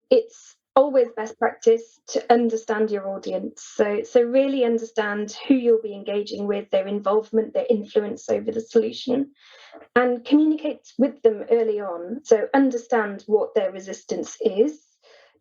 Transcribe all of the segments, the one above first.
it's always best practice to understand your audience. So really understand who you'll be engaging with, their involvement, their influence over the solution, and communicate with them early on. So understand what their resistance is,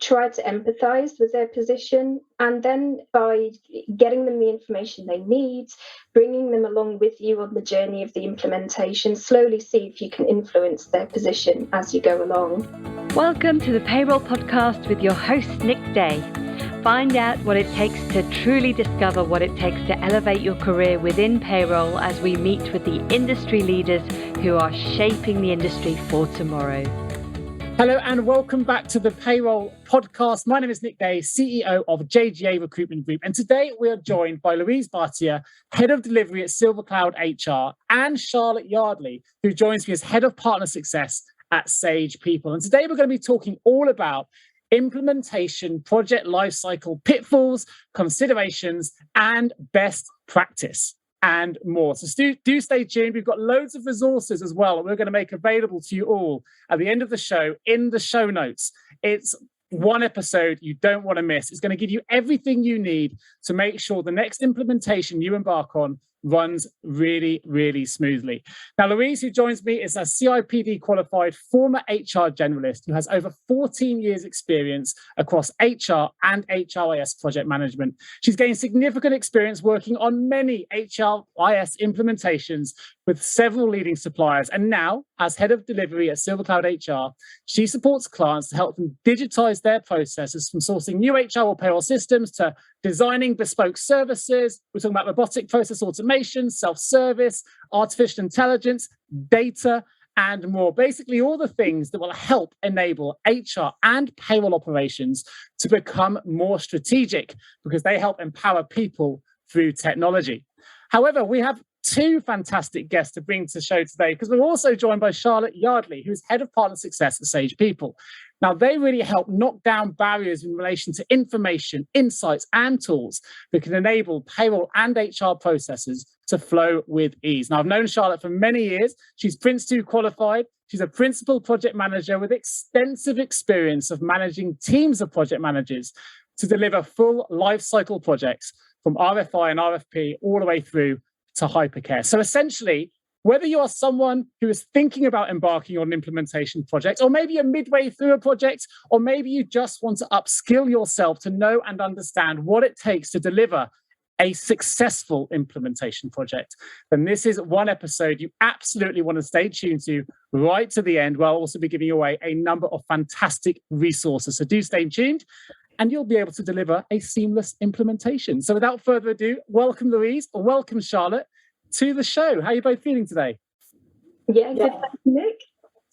try to empathize with their position, and then by getting them the information they need, bringing them along with you on the journey of the implementation, slowly see if you can influence their position as you go along. Welcome to the Payroll Podcast with your host, Nick Day. Find out what it takes to truly discover what it takes to elevate your career within payroll as we meet with the industry leaders who are shaping the industry for tomorrow. Hello and welcome back to the Payroll Podcast. My name is Nick Day, CEO of JGA Recruitment Group. And today we are joined by Louise Bhatia, Head of Delivery at SilverCloud HR, and Charlotte Yardley, who joins me as Head of Partner Success at Sage People. And today we're going to be talking all about implementation, project lifecycle pitfalls, considerations, and best practice, and more. So do stay tuned. We've got loads of resources as well that we're going to make available to you all at the end of the show in the show notes. It's one episode you don't want to miss. It's going to give you everything you need to make sure the next implementation you embark on runs really, really smoothly. Now, Louise, who joins me, is a CIPD qualified former HR generalist who has over 14 years experience across HR and HRIS project management. She's gained significant experience working on many HRIS implementations with several leading suppliers. And now, as head of delivery at SilverCloud HR, she supports clients to help them digitize their processes from sourcing new HR or payroll systems to designing bespoke services. We're talking about robotic process automation, self-service, artificial intelligence, data, and more. Basically, all the things that will help enable HR and payroll operations to become more strategic because they help empower people through technology. However, we have two fantastic guests to bring to the show today because we're also joined by Charlotte Yardley, who's Head of Partner Success at Sage People. Now, they really help knock down barriers in relation to information, insights, and tools that can enable payroll and HR processes to flow with ease. Now, I've known Charlotte for many years. She's Prince 2 qualified. She's a principal project manager with extensive experience of managing teams of project managers to deliver full life cycle projects from RFI and RFP all the way through to hypercare. So essentially, whether you are someone who is thinking about embarking on an implementation project, or maybe you're midway through a project, or maybe you just want to upskill yourself to know and understand what it takes to deliver a successful implementation project, then this is one episode you absolutely want to stay tuned to right to the end, where I'll also be giving away a number of fantastic resources. So do stay tuned, and you'll be able to deliver a seamless implementation. So without further ado, welcome Louise, or welcome Charlotte to the show. How are you both feeling today? Yeah, good. Thank you, Nick.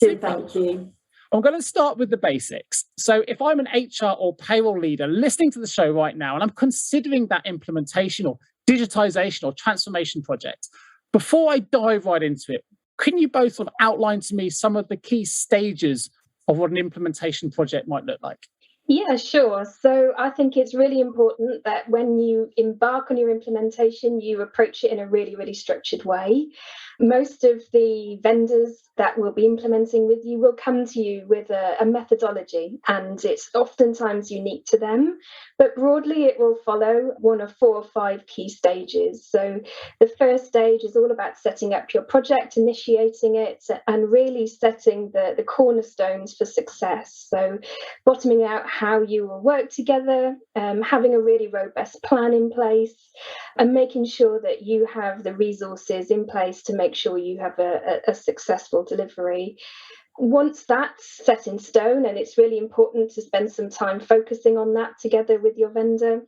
Good, thank you. I'm going to start with the basics. So if I'm an HR or payroll leader listening to the show right now, and I'm considering that implementation or digitization or transformation project, before I dive right into it, can you both sort of outline to me some of the key stages of what an implementation project might look like? Yeah, sure. So I think it's really important that when you embark on your implementation, you approach it in a really, really structured way. Most of the vendors that will be implementing with you will come to you with a methodology, and it's oftentimes unique to them. But broadly, it will follow one of 4 or 5 key stages. So the first stage is all about setting up your project, initiating it, and really setting the cornerstones for success. So bottoming out how you will work together, having a really robust plan in place, and making sure that you have the resources in place to make sure you have a successful delivery. Once that's set in stone, and it's really important to spend some time focusing on that together with your vendor,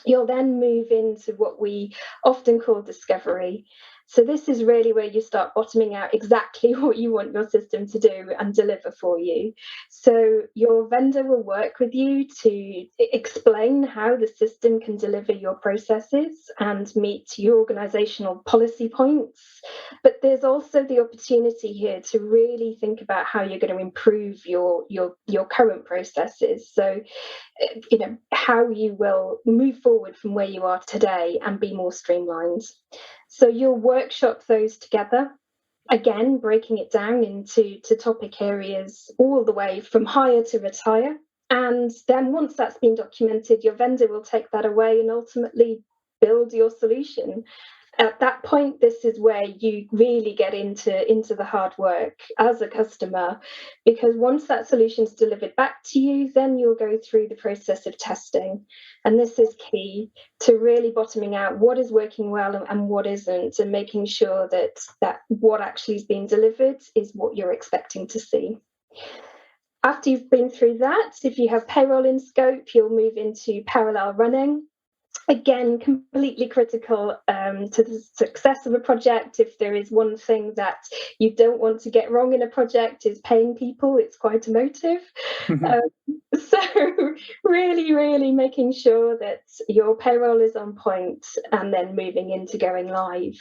you'll then move into what we often call discovery. So this is really where you start bottoming out exactly what you want your system to do and deliver for you. So your vendor will work with you to explain how the system can deliver your processes and meet your organizational policy points. But there's also the opportunity here to really think about how you're going to improve your current processes. So, how you will move forward from where you are today and be more streamlined. So you'll workshop those together, again, breaking it down into topic areas all the way from hire to retire And then once that's been documented, your vendor will take that away and ultimately build your solution. At that point, this is where you really get into the hard work as a customer, because once that solution is delivered back to you, then you'll go through the process of testing. And this is key to really bottoming out what is working well and what isn't, and making sure that what actually is being delivered is what you're expecting to see. After you've been through that, if you have payroll in scope, you'll move into parallel running. Again, completely critical to the success of a project. If there is one thing that you don't want to get wrong in a project, is paying people. It's quite emotive. So really, really making sure that your payroll is on point, and then moving into going live.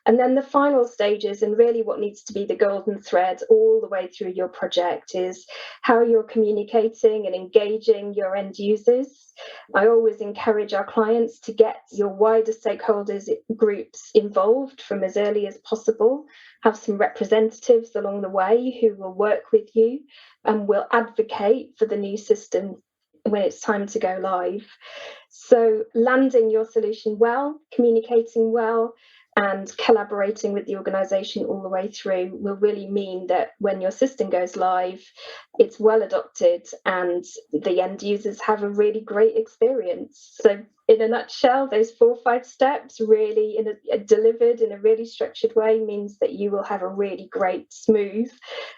And then the final stages, and really what needs to be the golden thread all the way through your project, is how you're communicating and engaging your end users. I always encourage our clients to get your wider stakeholders groups involved from as early as possible. Have some representatives along the way who will work with you and will advocate for the new system when it's time to go live. So landing your solution well, communicating well, and collaborating with the organisation all the way through will really mean that when your system goes live, it's well adopted and the end users have a really great experience. So in a nutshell, those 4 or 5 steps really delivered in a really structured way means that you will have a really great, smooth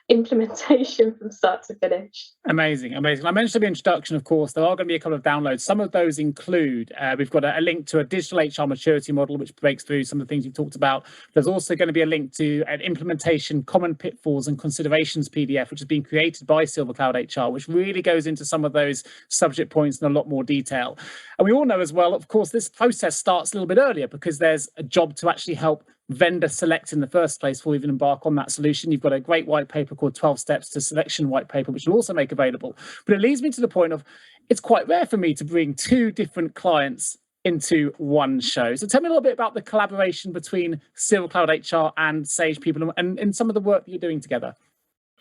implementation from start to finish. Amazing, amazing. I mentioned the introduction, of course. There are going to be a couple of downloads. Some of those include, we've got a link to a digital HR maturity model, which breaks through some of the things you've talked about. There's also going to be a link to an implementation common pitfalls and considerations PDF, which has been created by Silver Cloud HR, which really goes into some of those subject points in a lot more detail. And we all know as well, of course, this process starts a little bit earlier because there's a job to actually help vendor select in the first place before we even embark on that solution. You've got a great white paper called 12 Steps to Selection white paper, which will also make available. But it leads me to the point of it's quite rare for me to bring 2 different clients into one show. So tell me a little bit about the collaboration between Silver Cloud HR and Sage People and some of the work that you're doing together.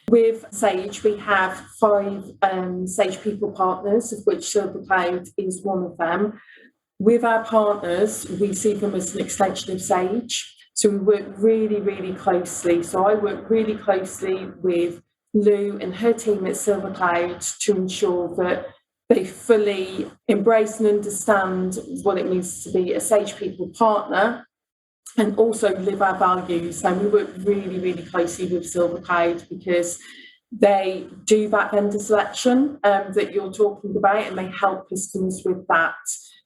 With Sage, we have 5 Sage People partners, of which Silver Cloud is one of them. With our partners, we see them as an extension of Sage. So we work really, really closely. So I work really closely with Lou and her team at Silver Cloud to ensure that they fully embrace and understand what it means to be a Sage People partner and also live our values. And we work really, really closely with Silver Cloud because they do that vendor selection that you're talking about, and they help customers with that,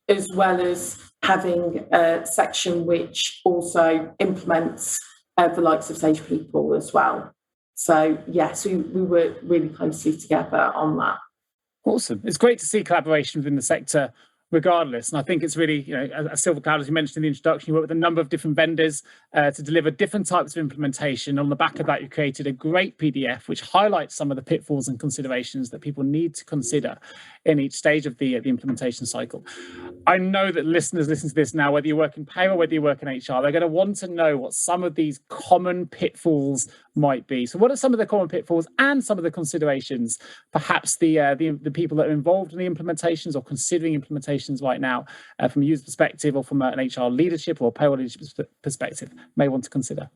as well as having a section which also implements the likes of Sage People as well. So yes, we work really closely together on that. Awesome. It's great to see collaboration within the sector regardless. And I think it's really, as Silver Cloud, as you mentioned in the introduction, you work with a number of different vendors to deliver different types of implementation. On the back of that, you created a great PDF which highlights some of the pitfalls and considerations that people need to consider in each stage of the implementation cycle. I know that listeners listen to this now, whether you work in payroll, whether you work in HR, they're going to want to know what some of these common pitfalls might be. So what are some of the common pitfalls and some of the considerations, perhaps the people that are involved in the implementations or considering implementations right now from a user perspective or from an HR leadership or payroll leadership perspective may want to consider?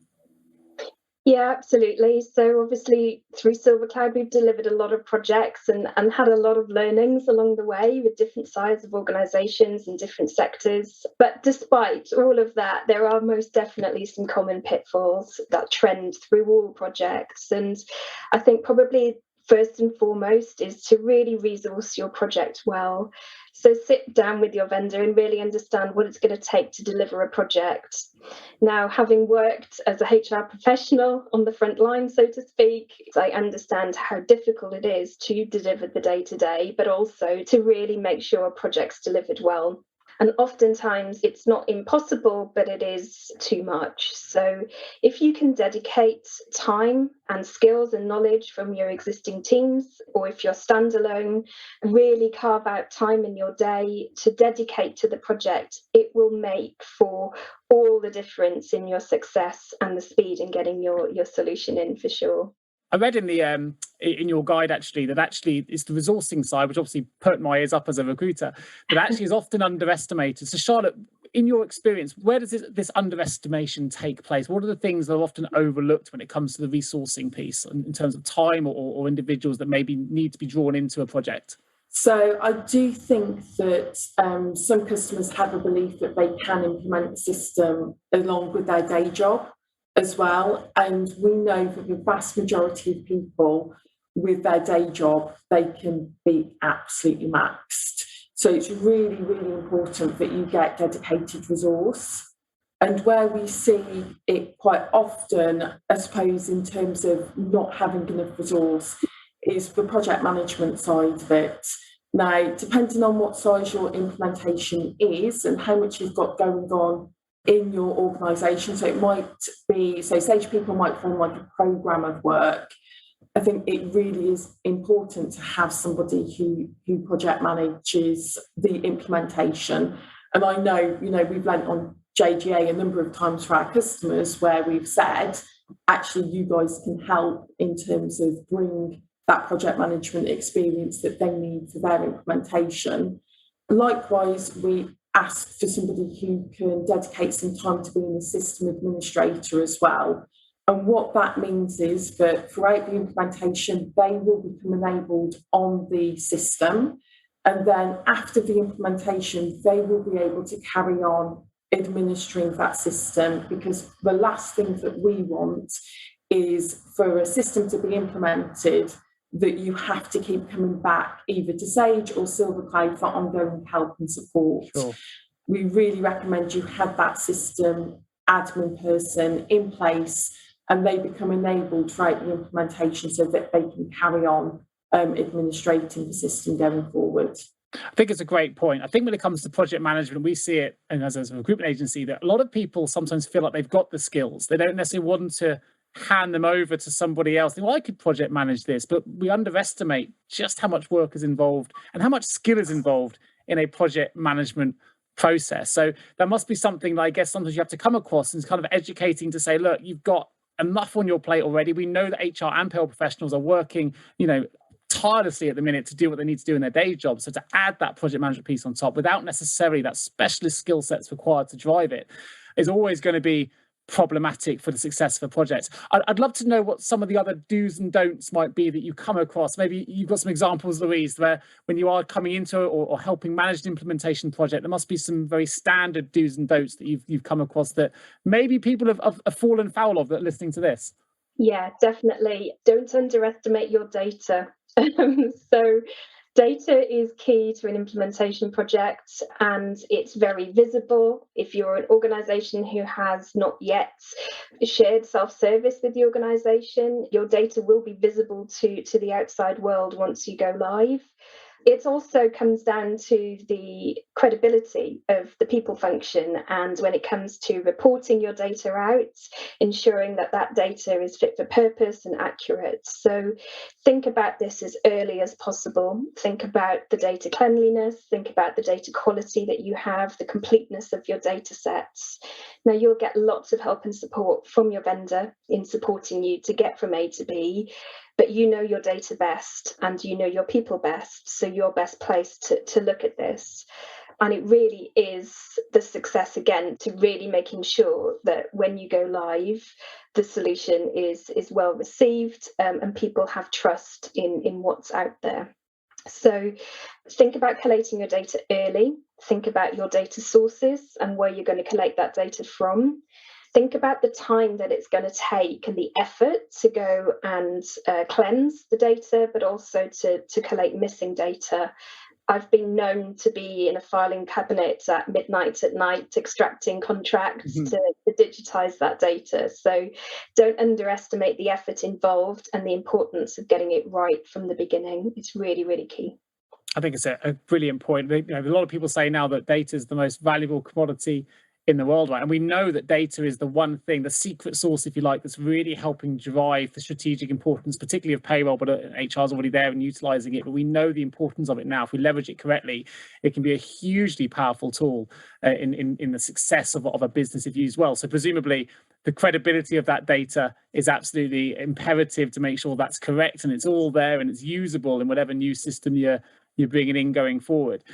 Yeah, absolutely. So obviously through Silver Cloud, we've delivered a lot of projects and had a lot of learnings along the way with different sizes of organisations and different sectors. But despite all of that, there are most definitely some common pitfalls that trend through all projects. And I think probably first and foremost is to really resource your project well. So sit down with your vendor and really understand what it's going to take to deliver a project. Now, having worked as a HR professional on the front line, so to speak, I understand how difficult it is to deliver the day-to-day, but also to really make sure a project's delivered well. And oftentimes it's not impossible, but it is too much. So if you can dedicate time and skills and knowledge from your existing teams, or if you're standalone, really carve out time in your day to dedicate to the project, it will make for all the difference in your success and the speed in getting your solution in for sure. I read in the in your guide actually that actually it's the resourcing side, which obviously perked my ears up as a recruiter, that actually is often underestimated. So Charlotte, in your experience, where does this underestimation take place? What are the things that are often overlooked when it comes to the resourcing piece in terms of time or individuals that maybe need to be drawn into a project? So I do think that some customers have a belief that they can implement the system along with their day job as well. And we know that the vast majority of people with their day job, they can be absolutely maxed. So it's really, really important that you get dedicated resource. And where we see it quite often, I suppose, in terms of not having enough resource, is the project management side of it. Now, depending on what size your implementation is and how much you've got going on in your organisation, so it might be, so Sage people might form like a programme of work. I think it really is important to have somebody who project manages the implementation. And I know, we've lent on JGA a number of times for our customers where we've said, actually, you guys can help in terms of bring that project management experience that they need for their implementation. Likewise, we ask for somebody who can dedicate some time to being a system administrator as well. And what that means is that throughout the implementation, they will become enabled on the system. And then after the implementation, they will be able to carry on administering that system, because the last thing that we want is for a system to be implemented that you have to keep coming back either to Sage or Silver Cloud for ongoing help and support. Sure. We really recommend you have that system admin person in place and they become enabled throughout the implementation so that they can carry on administrating the system going forward. I think it's a great point. I think when it comes to project management, we see it, and as a recruitment agency, that a lot of people sometimes feel like they've got the skills. They don't necessarily want to hand them over to somebody else. Think, well, I could project manage this, but we underestimate just how much work is involved and how much skill is involved in a project management process. So there must be something that I guess sometimes you have to come across, and it's kind of educating to say, look, you've got enough on your plate already. We know that HR and payroll professionals are working, tirelessly at the minute to do what they need to do in their day job. So to add that project management piece on top without necessarily that specialist skill sets required to drive it is always going to be problematic for the success of a project. I'd love to know what some of the other do's and don'ts might be that you come across. Maybe you've got some examples, Louise, where when you are coming into or helping manage an implementation project, there must be some very standard do's and don'ts that you've come across that maybe people have fallen foul of that are listening to this. Yeah, definitely. Don't underestimate your data. So data is key to an implementation project, and it's very visible. If you're an organisation who has not yet shared self-service with the organisation, your data will be visible to the outside world once you go live. It also comes down to the credibility of the people function, and when it comes to reporting your data out, ensuring that that data is fit for purpose and accurate. So think about this as early as possible. Think about the data cleanliness, think about the data quality that you have, the completeness of your data sets. Now, you'll get lots of help and support from your vendor in supporting you to get from A to B, but you know your data best and you know your people best, so you're best placed to look at this. And it really is the success, again, to really making sure that when you go live, the solution is well received and people have trust in what's out there. So think about collating your data early. Think about your data sources and where you're going to collect that data from. Think about the time that it's going to take and the effort to go and cleanse the data, but also to collate missing data. I've been known to be in a filing cabinet at midnight at night, extracting contracts to digitise that data. So don't underestimate the effort involved and the importance of getting it right from the beginning. It's really, really key. I think it's a brilliant point. A lot of people say now that data is the most valuable commodity in the world, right? And we know that data is the one thing, the secret sauce, if you like, that's really helping drive the strategic importance, particularly of payroll, but HR is already there and utilizing it. But we know the importance of it now. If we leverage it correctly, it can be a hugely powerful tool in the success of a business if used well. So presumably, the credibility of that data is absolutely imperative to make sure that's correct and it's all there and it's usable in whatever new system you're bringing in going forward.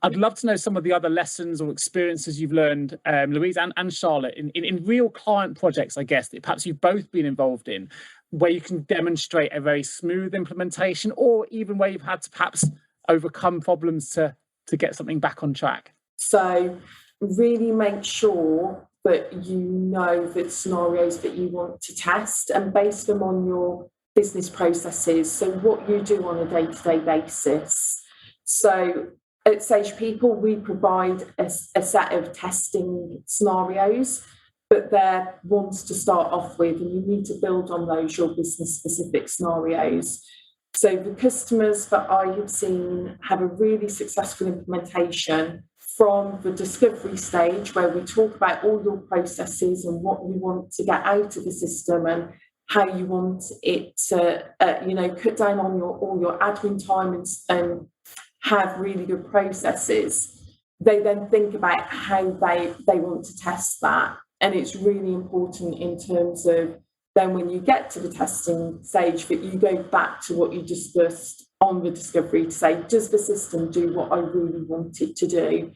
I'd love to know some of the other lessons or experiences you've learned, Louise and Charlotte, in real client projects, I guess, that perhaps you've both been involved in, where you can demonstrate a very smooth implementation, or even where you've had to perhaps overcome problems to get something back on track. So really make sure that you know the scenarios that you want to test and base them on your business processes. So what you do on a day-to-day basis. So at Sage People, we provide a set of testing scenarios, but they're ones to start off with, and you need to build on those, your business-specific scenarios. So the customers that I have seen have a really successful implementation from the discovery stage, where we talk about all your processes and what you want to get out of the system and how you want it to, cut down on all your admin time and have really good processes. They then think about how they want to test that. And it's really important in terms of then when you get to the testing stage that you go back to what you discussed on the discovery to say, does the system do what I really want it to do?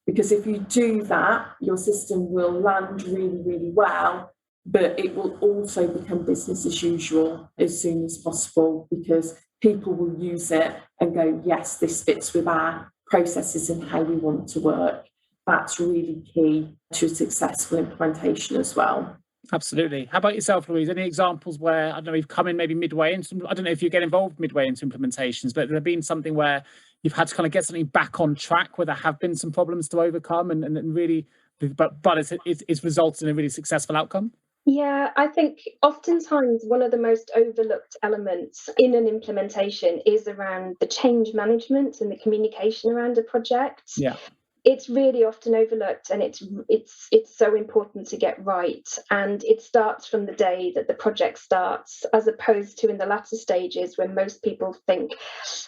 Because if you do that, your system will land really, really well, but it will also become business as usual as soon as possible, because people will use it and go, yes, this fits with our processes and how we want to work. That's really key to a successful implementation as well. Absolutely. How about yourself, Louise? Any examples where, I don't know, you've come in maybe midway into, I don't know if you get involved midway into implementations, but there have been something where you've had to kind of get something back on track, where there have been some problems to overcome and really, but it's resulted in a really successful outcome? Yeah, I think oftentimes one of the most overlooked elements in an implementation is around the change management and the communication around a project. Yeah. It's really often overlooked, and it's so important to get right. And it starts from the day that the project starts, as opposed to in the latter stages when most people think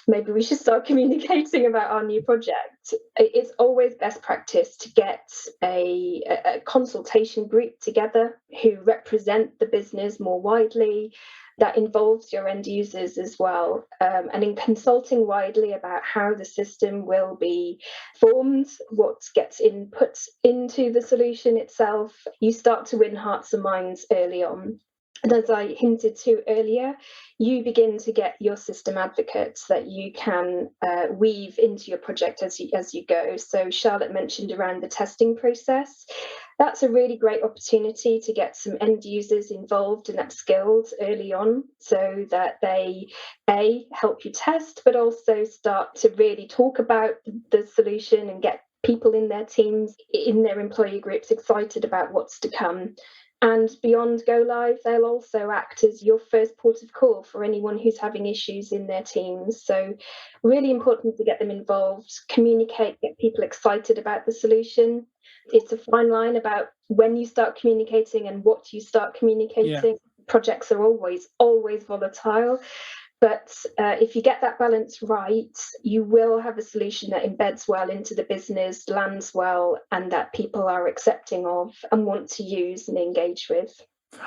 maybe we should start communicating about our new project. It's always best practice to get a consultation group together who represent the business more widely. That involves your end users as well. And in consulting widely about how the system will be formed, what gets input into the solution itself, you start to win hearts and minds early on. And as I hinted to earlier, you begin to get your system advocates that you can weave into your project as you go. So Charlotte mentioned around the testing process. That's a really great opportunity to get some end users involved and upskilled early on, so that they help you test, but also start to really talk about the solution and get people in their teams, in their employee groups, excited about what's to come. And beyond go live, they'll also act as your first port of call for anyone who's having issues in their teams. So really important to get them involved, communicate, get people excited about the solution. It's a fine line about when you start communicating and what you start communicating. Yeah. Projects are always volatile. But if you get that balance right, you will have a solution that embeds well into the business, lands well, and that people are accepting of and want to use and engage with.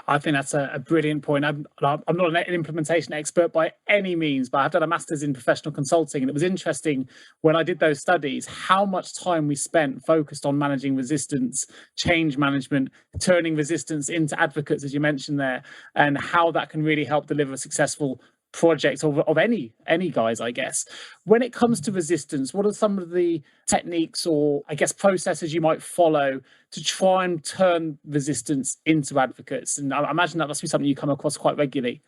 I think that's a brilliant point. I'm not an implementation expert by any means, but I've done a master's in professional consulting, and it was interesting when I did those studies how much time we spent focused on managing resistance, change management, turning resistance into advocates, as you mentioned there, and how that can really help deliver a successful project of any guys, I guess. When it comes to resistance, what are some of the techniques or, I guess, processes you might follow to try and turn resistance into advocates? And I imagine that must be something you come across quite regularly.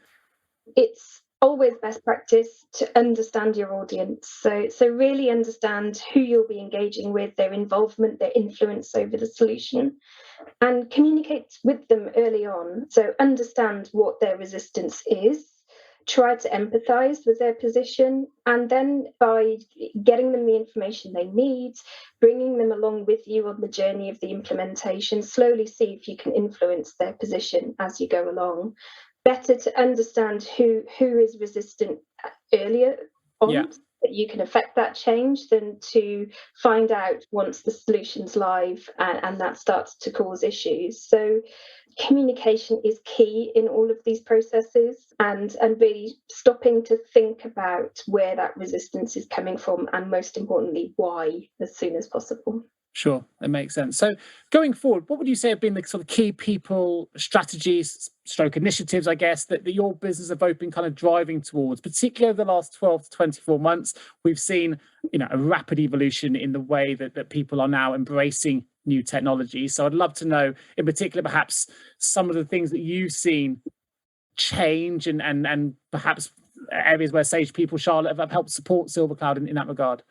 It's always best practice to understand your audience. So really understand who you'll be engaging with, their involvement, their influence over the solution, and communicate with them early on. So understand what their resistance is. try to empathise with their position, and then by getting them the information they need, bringing them along with you on the journey of the implementation, slowly see if you can influence their position as you go along. Better to understand who is resistant earlier on, that you can affect that change, than to find out once the solution's live and that starts to cause issues. So communication is key in all of these processes, and really stopping to think about where that resistance is coming from, and most importantly, why, as soon as possible. Sure, that makes sense. So going forward, what would you say have been the sort of key people strategies, stroke initiatives, I guess, that your business have both been kind of driving towards, particularly over the last 12 to 24 months? We've seen, a rapid evolution in the way that people are now embracing new technology. So I'd love to know, in particular, perhaps some of the things that you've seen change and perhaps areas where Sage people, Charlotte, have helped support Silver Cloud in that regard.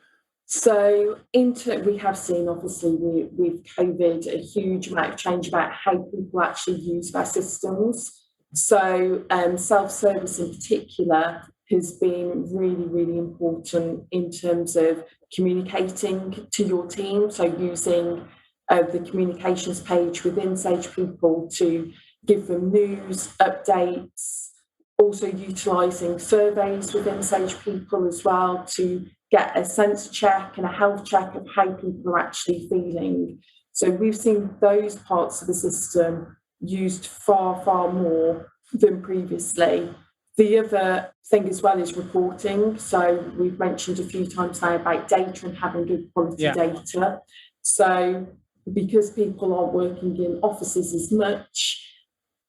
So we have seen, obviously, with COVID, a huge amount of change about how people actually use our systems. So self-service in particular has been really, really important in terms of communicating to your team. So using the communications page within Sage People to give them news, updates, also utilising surveys within Sage People as well to get a sense check and a health check of how people are actually feeling. So we've seen those parts of the system used far, far more than previously. The other thing as well is reporting. So we've mentioned a few times now about data and having good quality data. So because people aren't working in offices as much,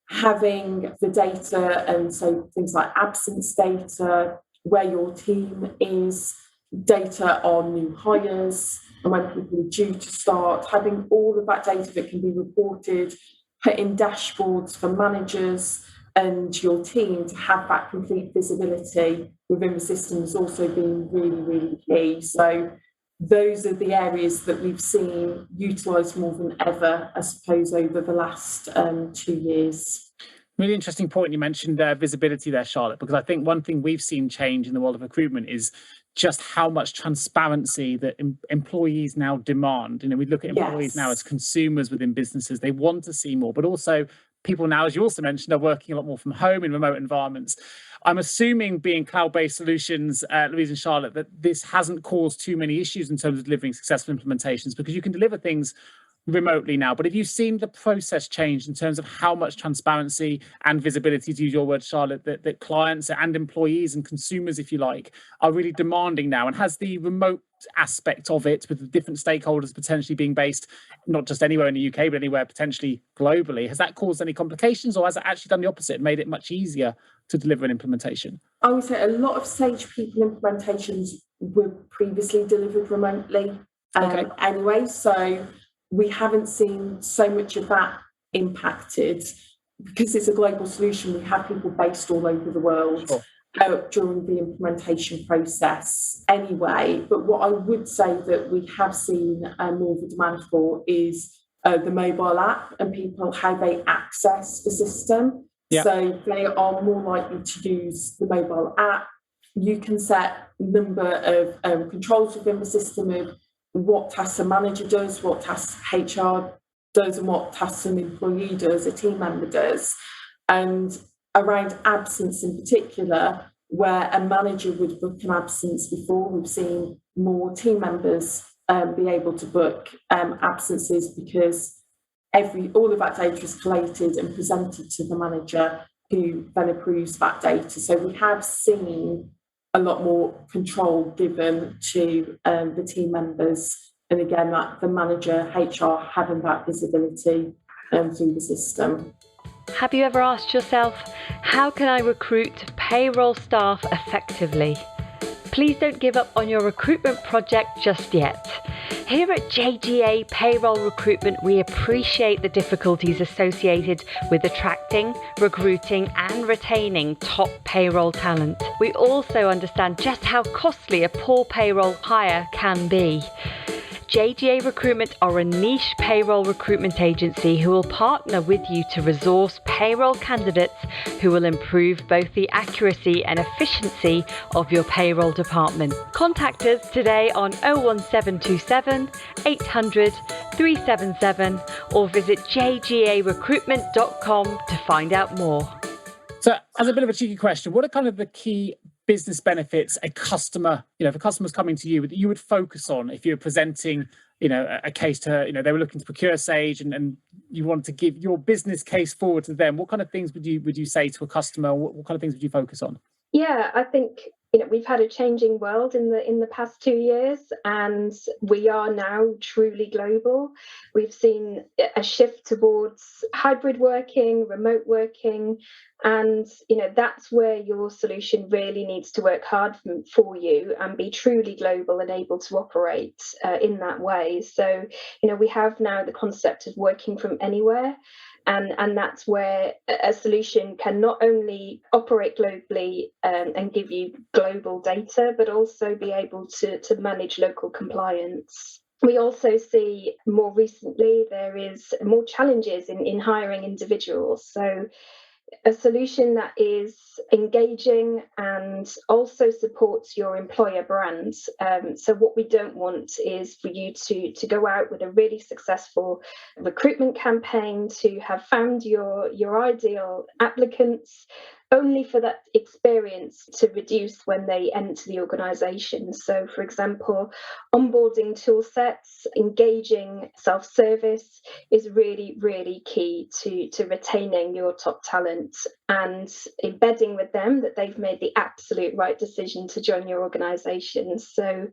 having the data, and so things like absence data, where your team is, data on new hires and when people are due to start, having all of that data that can be reported, put in dashboards for managers and your team to have that complete visibility within the system has also been really, really key. So those are the areas that we've seen utilised more than ever, I suppose, over the last 2 years. Really interesting point you mentioned visibility there, Charlotte, because I think one thing we've seen change in the world of recruitment is just how much transparency that employees now demand. We look at employees now as consumers within businesses. They want to see more, but also people now, as you also mentioned, are working a lot more from home in remote environments. I'm assuming, being cloud-based solutions, Louise and Charlotte, that this hasn't caused too many issues in terms of delivering successful implementations, because you can deliver things remotely now. But have you seen the process change in terms of how much transparency and visibility, to use your word, Charlotte, that clients and employees and consumers, if you like, are really demanding now? And has the remote aspect of it, with the different stakeholders potentially being based not just anywhere in the UK, but anywhere potentially globally, has that caused any complications, or has it actually done the opposite and made it much easier to deliver an implementation? I would say a lot of Sage People implementations were previously delivered remotely anyway, so we haven't seen so much of that impacted. Because it's a global solution, we have people based all over the world during the implementation process anyway. But what I would say that we have seen more of a demand for is the mobile app and people, how they access the system. Yeah. So they are more likely to use the mobile app. You can set a number of controls within the system of what tasks a manager does, what tasks HR does, and what tasks an employee does, a team member does. And around absence in particular, where a manager would book an absence before, we've seen more team members be able to book absences, because all of that data is collated and presented to the manager, who then approves that data. So we have seen a lot more control given to the team members, and again, that the manager, HR, having that visibility through the system. Have you ever asked yourself, how can I recruit payroll staff effectively? Please don't give up on your recruitment project just yet. Here at JGA Payroll Recruitment, we appreciate the difficulties associated with attracting, recruiting and retaining top payroll talent. We also understand just how costly a poor payroll hire can be. JGA Recruitment are a niche payroll recruitment agency who will partner with you to resource payroll candidates who will improve both the accuracy and efficiency of your payroll department. Contact us today on 01727 800 377 or visit jgarecruitment.com to find out more. So, as a bit of a cheeky question, what are kind of the key business benefits a customer, if a customer's coming to you, that you would focus on if you're presenting, a case to, they were looking to procure Sage and you wanted to give your business case forward to them? What kind of things would you say to a customer? What kind of things would you focus on? Yeah, I think we've had a changing world in the past 2 years, and we are now truly global. We've seen a shift towards hybrid working, remote working, and that's where your solution really needs to work hard for you and be truly global and able to operate in that way. So we have now the concept of working from anywhere. And that's where a solution can not only operate globally and give you global data, but also be able to manage local compliance. We also see more recently there is more challenges in hiring individuals. So a solution that is engaging and also supports your employer brand. So what we don't want is for you to go out with a really successful recruitment campaign, to have found your ideal applicants, only for that experience to reduce when they enter the organisation. So, for example, onboarding tool sets, engaging self-service is really, really key to retaining your top talent and embedding with them that they've made the absolute right decision to join your organisation. So,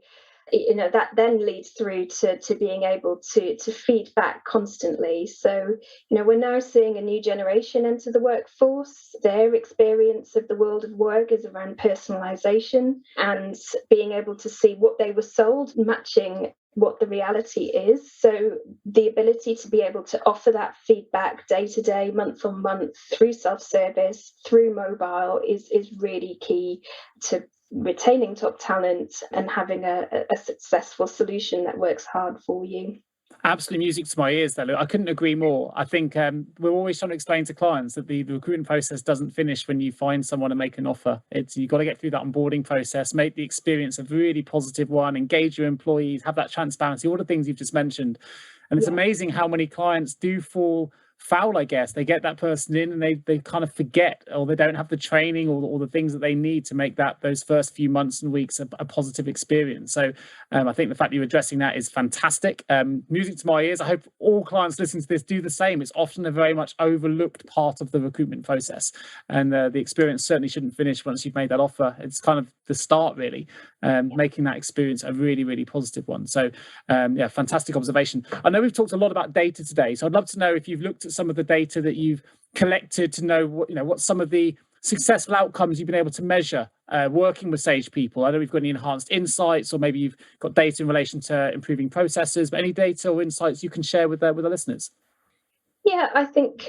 that then leads through to being able to feed back constantly. So, we're now seeing a new generation enter the workforce. Their experience of the world of work is around personalisation and being able to see what they were sold, matching what the reality is. So the ability to be able to offer that feedback day to day, month on month, through self-service, through mobile is really key to retaining top talent and having a successful solution that works hard for you. Absolutely music to my ears, though. I couldn't agree more. I think we're always trying to explain to clients that the recruitment process doesn't finish when you find someone and make an offer. You've got to get through that onboarding process, make the experience a really positive one, engage your employees, have that transparency, all the things you've just mentioned. And it's amazing how many clients do fall foul, I guess. They get that person in and they kind of forget, or they don't have the training or the things that they need to make those first few months and weeks a positive experience. So I think the fact that you're addressing that is fantastic. Music to my ears. I hope all clients listening to this do the same. It's often a very much overlooked part of the recruitment process, and the experience certainly shouldn't finish once you've made that offer. It's kind of the start, really, making that experience a really, really positive one. So fantastic observation. I know we've talked a lot about data today, so I'd love to know if you've looked at some of the data that you've collected to know what some of the successful outcomes you've been able to measure working with Sage people. I know we've got any enhanced insights, or maybe you've got data in relation to improving processes, but any data or insights you can share with the listeners? Yeah, I think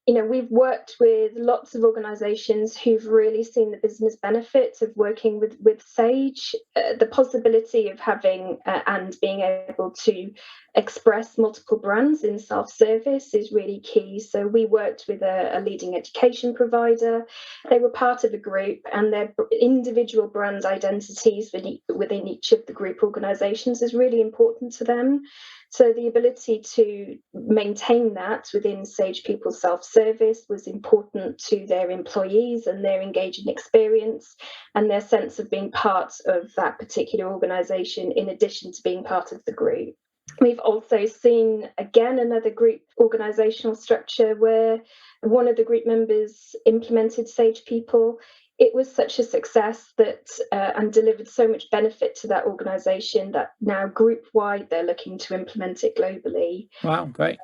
we've worked with lots of organisations who've really seen the business benefits of working with Sage. The possibility of having and being able to express multiple brands in self-service is really key. So we worked with a leading education provider. They were part of a group, and their individual brand identities within each of the group organisations is really important to them. So the ability to maintain that within Sage People Self-Service was important to their employees and their engaging experience and their sense of being part of that particular organisation, in addition to being part of the group. We've also seen, again, another group organisational structure where one of the group members implemented Sage People. It was such a success that and delivered so much benefit to that organisation that now group-wide they're looking to implement it globally. Wow, great.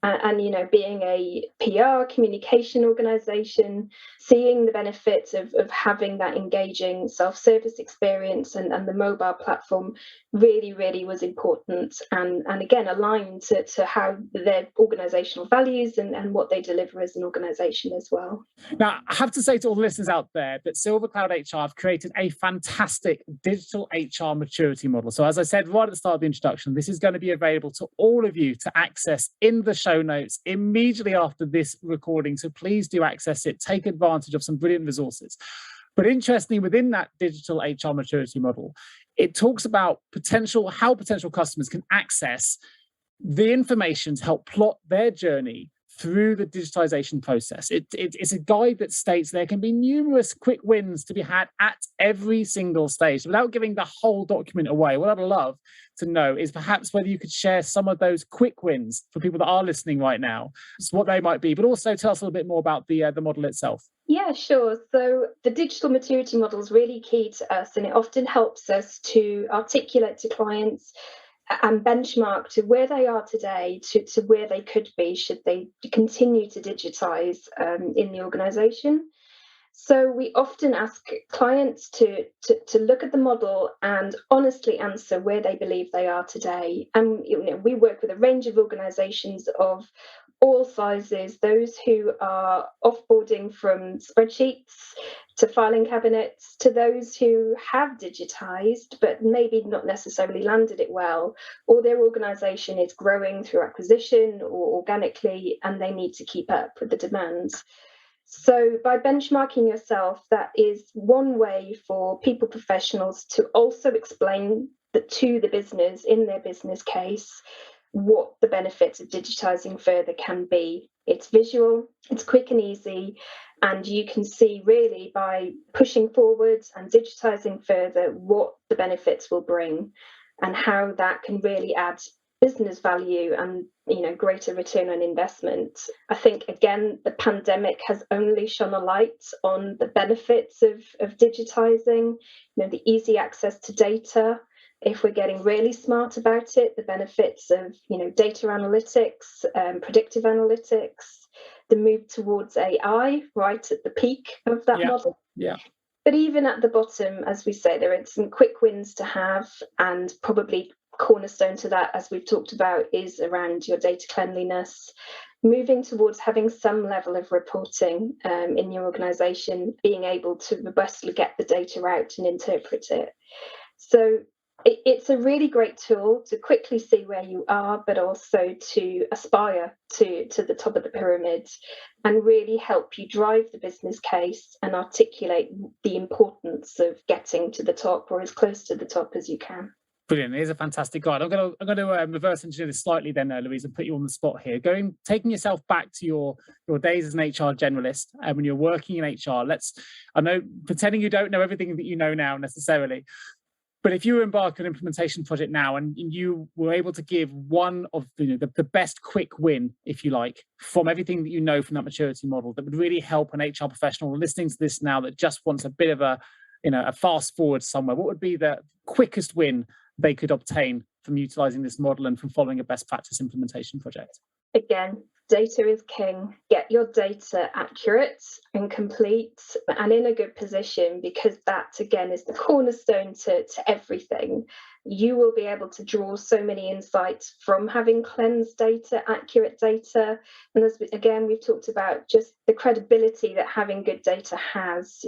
And being a PR communication organization, seeing the benefits of having that engaging self-service experience and the mobile platform really, really was important, and again aligned to how their organizational values and what they deliver as an organization as well. Now, I have to say to all the listeners out there that Silver Cloud HR have created a fantastic digital HR maturity model. So as I said right at the start of the introduction, this is going to be available to all of you to access in the show notes immediately after this recording. So please do access it, take advantage of some brilliant resources. But interestingly, within that digital HR maturity model, it talks about how potential customers can access the information to help plot their journey through the digitization process. It's a guide that states there can be numerous quick wins to be had at every single stage. So without giving the whole document away, what I'd love to know is perhaps whether you could share some of those quick wins for people that are listening right now, what they might be, but also tell us a little bit more about the model itself. Yeah, sure. So the digital maturity model is really key to us, and it often helps us to articulate to clients and benchmark to where they are today to where they could be should they continue to digitize in the organization. So we often ask clients to look at the model and honestly answer where they believe they are today. And we work with a range of organizations of all sizes, those who are offboarding from spreadsheets to filing cabinets, to those who have digitized but maybe not necessarily landed it well, or their organization is growing through acquisition or organically and they need to keep up with the demands. So by benchmarking yourself, that is one way for people professionals to also explain to the business in their business case what the benefits of digitizing further can be. It's visual, it's quick and easy, and you can see really by pushing forwards and digitizing further what the benefits will bring and how that can really add business value and greater return on investment. I think again the pandemic has only shone a light on the benefits of digitizing, the easy access to data. If we're getting really smart about it, the benefits of data analytics, predictive analytics, the move towards AI right at the peak of that model. Yeah. But even at the bottom, as we say, there are some quick wins to have, and probably cornerstone to that, as we've talked about, is around your data cleanliness, moving towards having some level of reporting in your organization, being able to robustly get the data out and interpret it. So it's a really great tool to quickly see where you are, but also to aspire to the top of the pyramid and really help you drive the business case and articulate the importance of getting to the top or as close to the top as you can. Brilliant. It is a fantastic guide. I'm going to reverse engineer this slightly then, Louise, and put you on the spot here. Taking yourself back to your days as an HR generalist and when you're working in HR. I know, pretending you don't know everything that you know now necessarily, but if you embark on an implementation project now and you were able to give one of the best quick win, if you like, from everything that you know from that maturity model that would really help an HR professional listening to this now that just wants a bit of a fast forward somewhere, what would be the quickest win they could obtain from utilizing this model and from following a best practice implementation project? Again, data is king. Get your data accurate and complete and in a good position, because that, again, is the cornerstone to everything. You will be able to draw so many insights from having cleansed data, accurate data. And as we've talked about just the credibility that having good data has.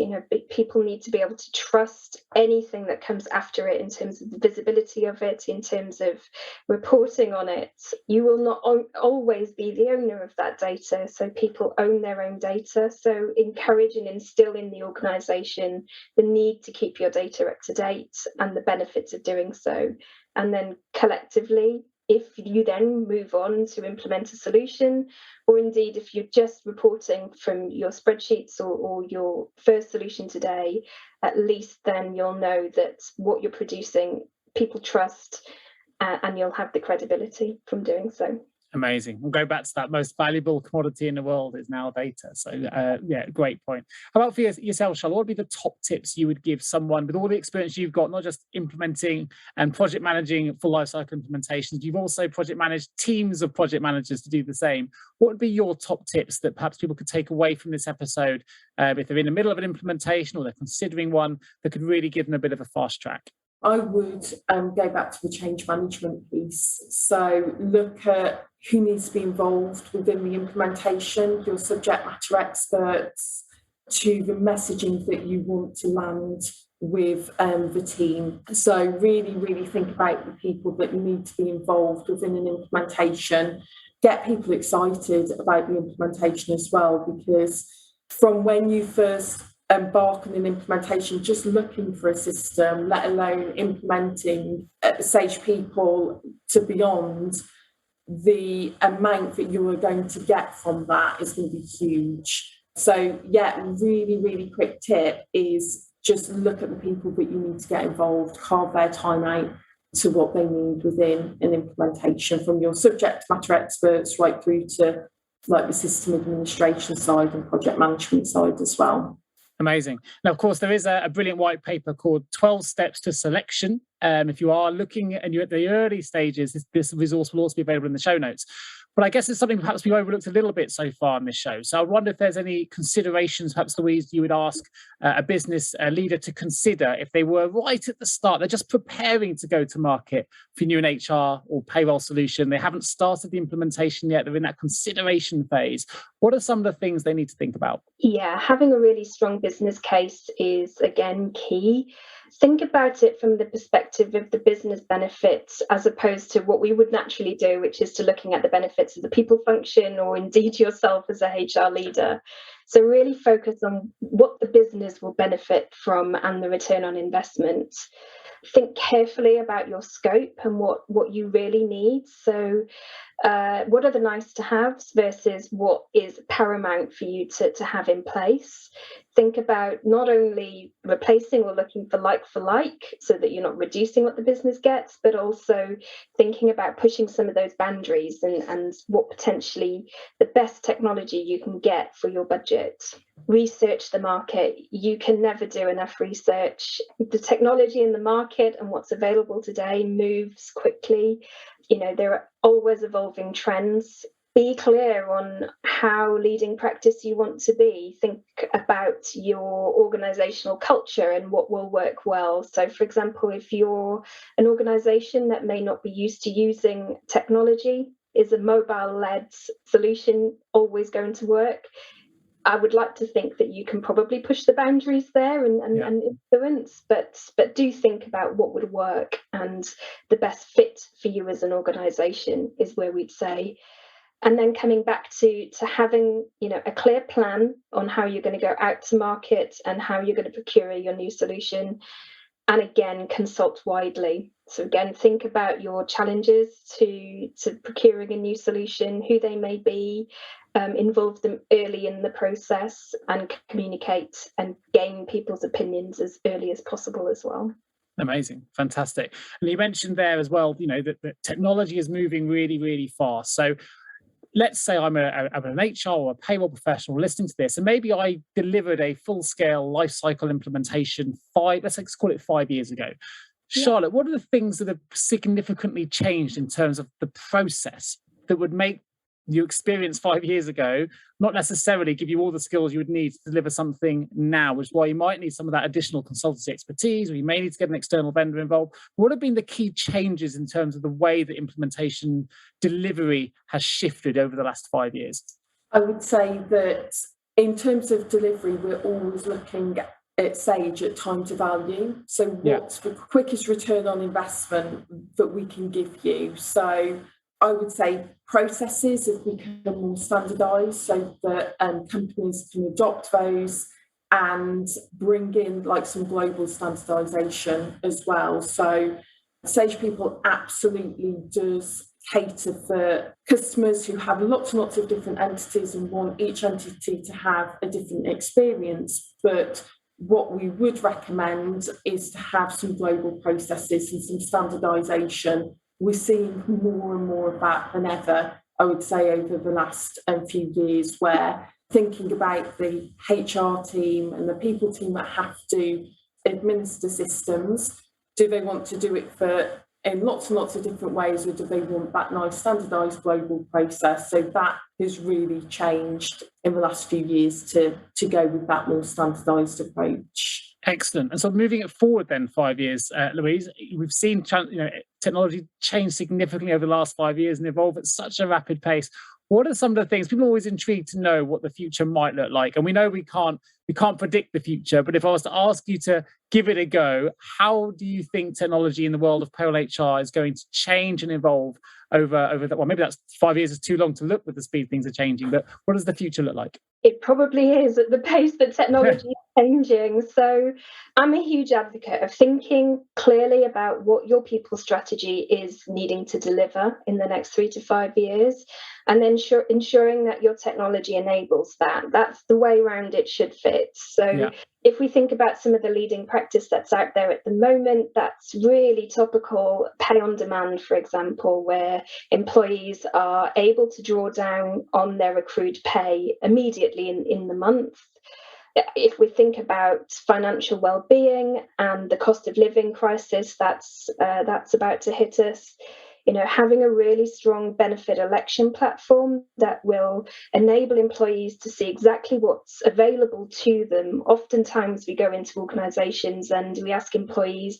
People need to be able to trust anything that comes after it in terms of the visibility of it, in terms of reporting on it. You will not always be the owner of that data, so people own their own data. So encourage and instill in the organisation the need to keep your data up to date and the benefits of doing so. And then collectively, if you then move on to implement a solution, or indeed if you're just reporting from your spreadsheets or your first solution today, at least then you'll know that what you're producing people trust, and you'll have the credibility from doing so. Amazing. We'll go back to that most valuable commodity in the world is now data. So great point. How about for yourself, Charlotte? What would be the top tips you would give someone with all the experience you've got, not just implementing and project managing full lifecycle implementations, you've also project managed teams of project managers to do the same. What would be your top tips that perhaps people could take away from this episode if they're in the middle of an implementation or they're considering one that could really give them a bit of a fast track? I would go back to the change management piece. So look at who needs to be involved within the implementation, your subject matter experts, to the messaging that you want to land with the team. So really, really think about the people that need to be involved within an implementation. Get people excited about the implementation as well, because from when you first embark on an implementation, just looking for a system, let alone implementing Sage people to beyond, the amount that you are going to get from that is going to be huge. So really, really quick tip is just look at the people that you need to get involved, carve their time out to what they need within an implementation, from your subject matter experts right through to like the system administration side and project management side as well. Amazing. Now, of course, there is a brilliant white paper called 12 Steps to Selection. If you are looking and you're at the early stages, this resource will also be available in the show notes. But I guess it's something perhaps we've overlooked a little bit so far in this show. So I wonder if there's any considerations, perhaps, Louise, you would ask a business leader to consider if they were right at the start. They're just preparing to go to market for new HR or payroll solution. They haven't started the implementation yet. They're in that consideration phase. What are some of the things they need to think about? Yeah, having a really strong business case is, again, key. Think about it from the perspective of the business benefits as opposed to what we would naturally do, which is to looking at the benefits of the people function or indeed yourself as a HR leader. So really focus on what the business will benefit from and the return on investment. Think carefully about your scope and what you really need. So what are the nice to haves versus what is paramount for you to have in place. Think about not only replacing or looking for like so that you're not reducing what the business gets, but also thinking about pushing some of those boundaries and what potentially the best technology you can get for your budget. Research the market. You can never do enough research. The technology in the market and what's available today moves quickly. There are always evolving trends. Be clear on how leading practice you want to be. Think about your organizational culture and what will work well. So, for example, if you're an organization that may not be used to using technology, is a mobile-led solution always going to work? I would like to think that you can probably push the boundaries there and influence, but do think about what would work, and the best fit for you as an organisation is where we'd say. And then coming back to having a clear plan on how you're going to go out to market and how you're going to procure your new solution, and again consult widely. So again, think about your challenges to procuring a new solution, who they may be. Involve them early in the process and communicate and gain people's opinions as early as possible as well. Amazing. Fantastic. And you mentioned there as well, that technology is moving really, really fast. So let's say I'm an HR or a payroll professional listening to this, and maybe I delivered a full-scale lifecycle implementation let's call it 5 years ago. Charlotte, what are the things that have significantly changed in terms of the process that would make you experience 5 years ago not necessarily give you all the skills you would need to deliver something now, which is why you might need some of that additional consultancy expertise, or you may need to get an external vendor involved? What have been the key changes in terms of the way that implementation delivery has shifted over the last 5 years? I would say that in terms of delivery, we're always looking at Sage at time to value. So what's the quickest return on investment that we can give you? So I would say processes have become more standardised so that companies can adopt those and bring in like some global standardisation as well. So Sage People absolutely does cater for customers who have lots and lots of different entities and want each entity to have a different experience. But what we would recommend is to have some global processes and some standardisation. We're seeing more and more of that than ever. I would say, over the last few years, where thinking about the HR team and the people team that have to administer systems, do they want to do it in lots and lots of different ways, or do they want that nice standardised global process? So that has really changed in the last few years to go with that more standardised approach. Excellent. And so moving it forward then 5 years, Louise, we've seen technology change significantly over the last 5 years and evolve at such a rapid pace. What are some of the things people are always intrigued to know what the future might look like? And we know we can't predict the future, but if I was to ask you to give it a go, how do you think technology in the world of payroll HR is going to change and evolve over that? Well, maybe that's 5 years is too long to look with the speed things are changing, but what does the future look like? It probably is at the pace that technology is changing. So I'm a huge advocate of thinking clearly about what your people strategy is needing to deliver in the next 3 to 5 years, and then ensuring that your technology enables that. That's the way around it should fit. So if we think about some of the leading practice that's out there at the moment, that's really topical. Pay on demand, for example, where employees are able to draw down on their accrued pay immediately in the month. If we think about financial well-being and the cost of living crisis that's about to hit us, having a really strong benefit election platform that will enable employees to see exactly what's available to them. Oftentimes we go into organisations and we ask employees,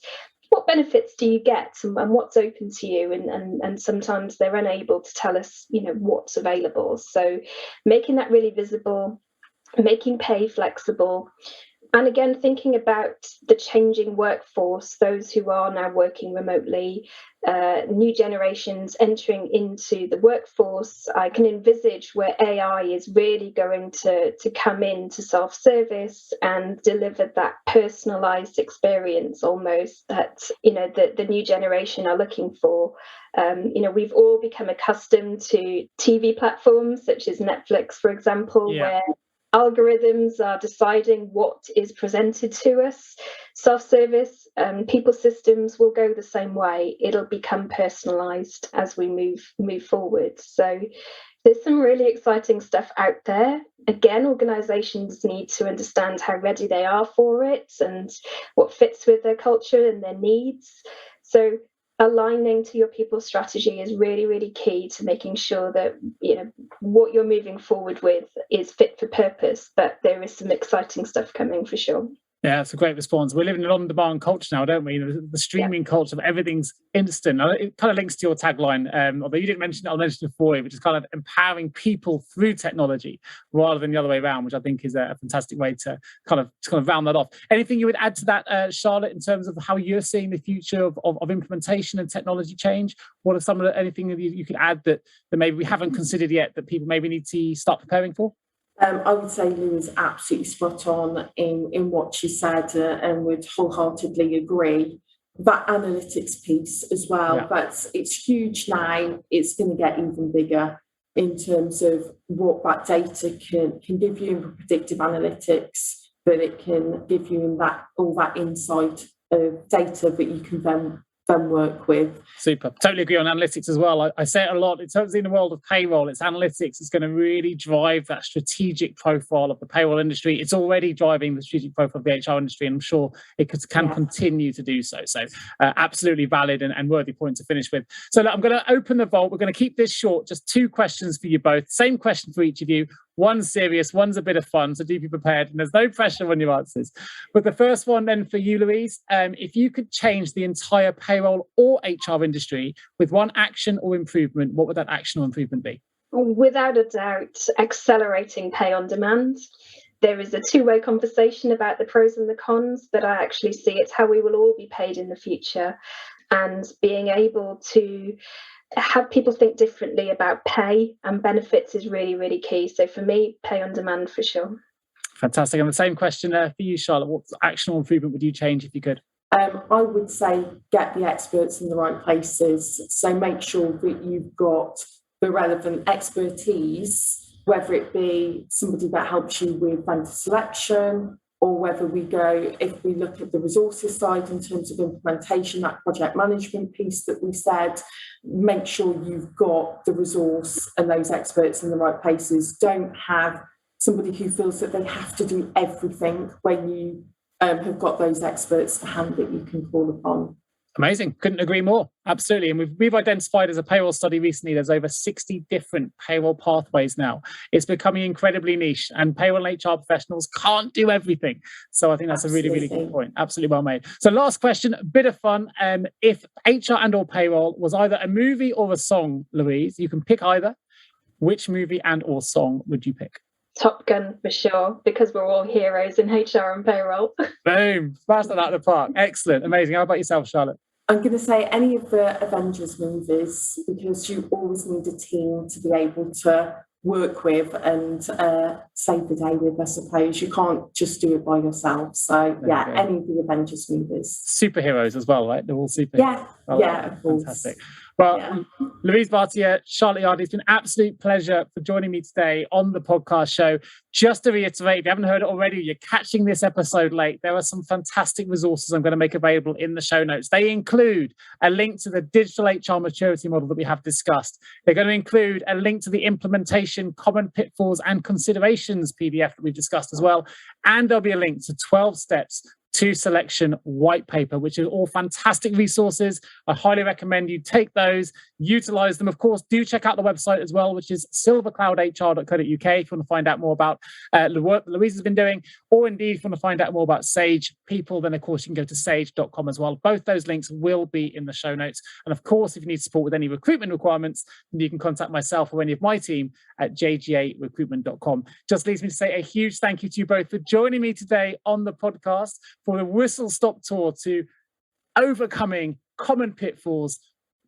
what benefits do you get and what's open to you? And sometimes they're unable to tell us, what's available. So making that really visible, making pay flexible, and again, thinking about the changing workforce, those who are now working remotely, new generations entering into the workforce. I can envisage where AI is really going to come in to self-service and deliver that personalised experience almost that, the new generation are looking for. We've all become accustomed to TV platforms such as Netflix, for example, where algorithms are deciding what is presented to us. Self-service, people systems will go the same way. It'll become personalised as we move forward. So there's some really exciting stuff out there. Again, organisations need to understand how ready they are for it and what fits with their culture and their needs. So aligning to your people strategy is really, really key to making sure that what you're moving forward with is fit for purpose. But there is some exciting stuff coming for sure. Yeah, that's a great response. We're living in an on-demand culture now, don't we? The streaming culture of everything's instant. It kind of links to your tagline, although you didn't mention it, I'll mention it for you, which is kind of empowering people through technology rather than the other way around, which I think is a fantastic way to kind of round that off. Anything you would add to that, Charlotte, in terms of how you're seeing the future of implementation and technology change? What are anything that you could add that maybe we haven't considered yet that people maybe need to start preparing for? I would say Lou is absolutely spot on in what she said and would wholeheartedly agree. That analytics piece as well, it's huge now. It's going to get even bigger in terms of what that data can give you in predictive analytics, but it can give you in all that insight of data that you can then work with. Super. Totally agree on analytics as well. I say it a lot. It's in the world of payroll. It's analytics. It's going to really drive that strategic profile of the payroll industry. It's already driving the strategic profile of the HR industry, and I'm sure it can continue to do so. So absolutely valid and worthy point to finish with. So look, I'm going to open the vault. We're going to keep this short. Just 2 questions for you both. Same question for each of you. One's serious, one's a bit of fun, so do be prepared. And there's no pressure on your answers. But the first one then for you, Louise, if you could change the entire payroll or HR industry with one action or improvement, what would that action or improvement be? Without a doubt, accelerating pay on demand. There is a two-way conversation about the pros and the cons, but I actually see it's how we will all be paid in the future. And being able to have people think differently about pay and benefits is really, really key. So for me, pay on demand for sure. Fantastic. And the same question for you, Charlotte. What action or improvement would you change if you could? I would say get the experts in the right places. So make sure that you've got the relevant expertise, whether it be somebody that helps you with vendor selection, or whether we go, if we look at the resources side in terms of implementation, that project management piece that we said, make sure you've got the resource and those experts in the right places. Don't have somebody who feels that they have to do everything when you have got those experts to hand that you can call upon. Amazing. Couldn't agree more. Absolutely. And we've identified as a payroll study recently, there's over 60 different payroll pathways now. It's becoming incredibly niche, and payroll and HR professionals can't do everything. So I think that's a really, really good point. Absolutely well made. So last question, a bit of fun. If HR and or payroll was either a movie or a song, Louise, you can pick either. Which movie and or song would you pick? Top Gun for sure, because we're all heroes in HR and payroll. Boom. Smashed that out of the park. Excellent. Amazing. How about yourself, Charlotte? I'm going to say any of the Avengers movies, because you always need a team to be able to work with and save the day with, I suppose. You can't just do it by yourself. So, yeah, any of the Avengers movies. Superheroes as well, right? They're all superheroes. Yeah, of course. Fantastic. Well, Louise Bhatia, Charlotte Yardley, it's been an absolute pleasure for joining me today on the podcast show. Just to reiterate, if you haven't heard it already, you're catching this episode late, there are some fantastic resources I'm going to make available in the show notes. They include a link to the digital HR maturity model that we have discussed. They're going to include a link to the implementation, common pitfalls and considerations PDF that we've discussed as well. And there'll be a link to 12 steps to selection white paper, which are all fantastic resources. I highly recommend you take those, utilize them. Of course, do check out the website as well, which is silvercloudhr.co.uk if you want to find out more about the work that Louise has been doing, or indeed if you want to find out more about Sage People, then of course you can go to sage.com as well. Both those links will be in the show notes. And of course, if you need support with any recruitment requirements, then you can contact myself or any of my team at jgarecruitment.com. Just leaves me to say a huge thank you to you both for joining me today on the podcast, for the whistle-stop tour to overcoming common pitfalls,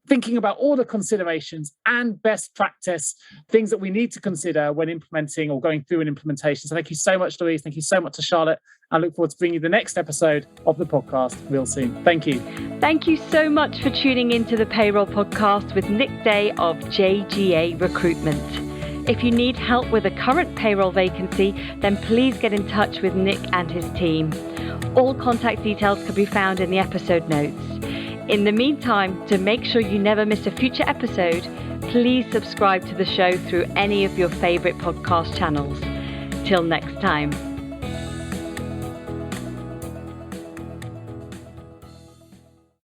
thinking about all the considerations and best practice, things that we need to consider when implementing or going through an implementation. So thank you so much, Louise. Thank you so much to Charlotte. I look forward to bringing you the next episode of the podcast real soon. Thank you. Thank you so much for tuning into the Payroll Podcast with Nick Day of JGA Recruitment. If you need help with a current payroll vacancy, then please get in touch with Nick and his team. All contact details can be found in the episode notes. In the meantime, to make sure you never miss a future episode, please subscribe to the show through any of your favourite podcast channels. Till next time.